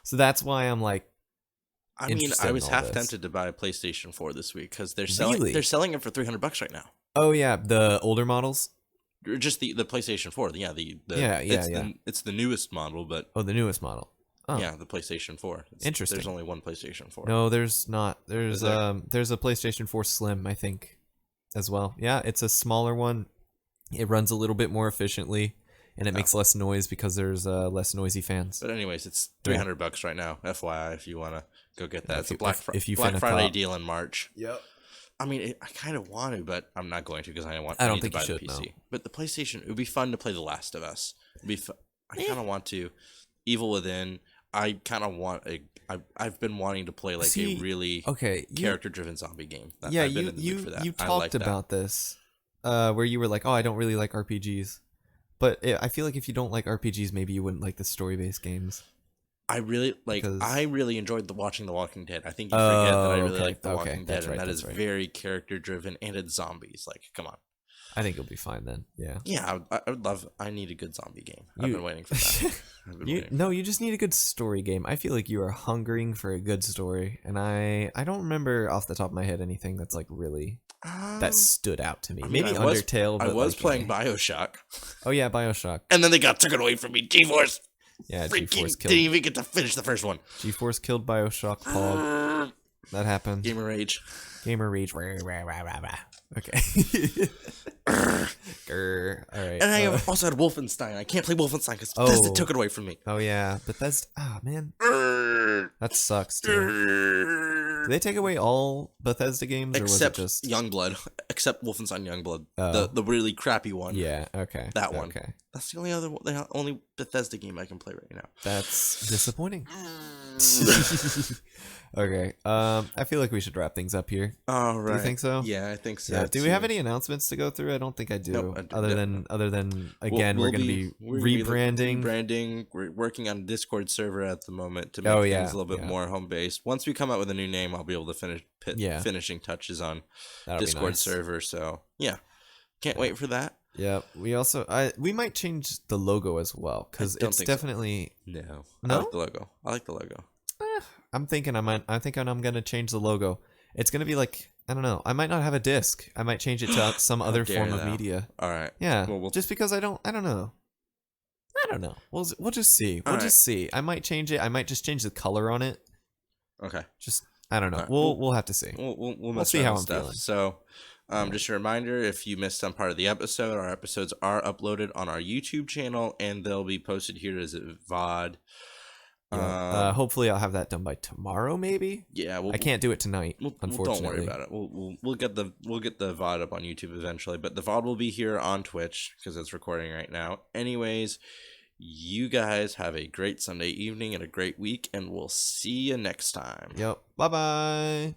So that's why I'm like, I mean, I was half tempted to buy a PlayStation 4 this week because they're selling it for $300 right now. Oh yeah, the older models. Or just the PlayStation 4. Yeah, it's the newest model, but the newest model. Oh. Yeah, the PlayStation 4. Interesting. There's only one PlayStation 4. No, there's not. There's a PlayStation 4 Slim, I think, as well. Yeah, it's a smaller one. It runs a little bit more efficiently, and it makes less noise because there's less noisy fans. But anyways, it's $300 right now. FYI, if you want to go get that, it's a Black Friday deal in March. Yep. I mean, I kind of want to, but I'm not going to because I don't think to buy you should, the PC. no. But the PlayStation, it would be fun to play The Last of Us. I kind of want to. Evil Within. I kind of want I've been wanting to play like a really character-driven zombie game. You talked about this, where you were like, "Oh, I don't really like RPGs," but I feel like if you don't like RPGs, maybe you wouldn't like the story-based games. I really enjoyed watching The Walking Dead. I think you forget that I really like The Walking Dead, and that is very character-driven, and it's zombies. Like, come on. I think it'll be fine then. Yeah. Yeah, I would love. I need a good zombie game. I've been waiting for that. You just need a good story game. I feel like you are hungering for a good story, and I don't remember off the top of my head anything that's like really that stood out to me. Maybe Undertale. I was playing BioShock. Oh yeah, BioShock. And then they took it away from me. GeForce. Yeah, GeForce killed. Didn't even get to finish the first one. GeForce killed BioShock. Pog. That happened. Gamer rage. Okay. Grr. All right. And I also had Wolfenstein. I can't play Wolfenstein because Bethesda took it away from me. Oh yeah, Bethesda. Ah man, that sucks, dude. Did they take away all Bethesda games, except or was it just Youngblood? except Wolfenstein Youngblood, the really crappy one. Yeah. Okay. That one. Okay. That's the only Bethesda game I can play right now. That's disappointing. Okay. I feel like we should wrap things up here. All right. Do you think so? Yeah, I think so. Yeah. Do we have any announcements to go through? I don't think I do. Nope, other than again, we're gonna be rebranding. We're working on a Discord server at the moment to make things a little bit more home based. Once we come out with a new name, I'll be able to finish finishing touches on Discord server. So yeah, can't wait for that. Yeah, we might change the logo as well because it's definitely no. I like the logo. I'm thinking I'm gonna change the logo. It's gonna be like, I don't know. I might not have a disc. I might change it to some other form of media. All right. Yeah. Well, just because I don't know. I don't know. We'll just see. We'll just see. I might change it. I might just change the color on it. Okay. Just I don't know. Right. We'll have to see. We'll see how I'm feeling. So. Just a reminder, if you missed some part of the episode, our episodes are uploaded on our YouTube channel, and they'll be posted here as a VOD. Yeah. Hopefully, I'll have that done by tomorrow. Maybe. Yeah, I can't do it tonight. Unfortunately, don't worry about it. We'll get the VOD up on YouTube eventually, but the VOD will be here on Twitch because it's recording right now. Anyways, you guys have a great Sunday evening and a great week, and we'll see you next time. Yep. Bye bye.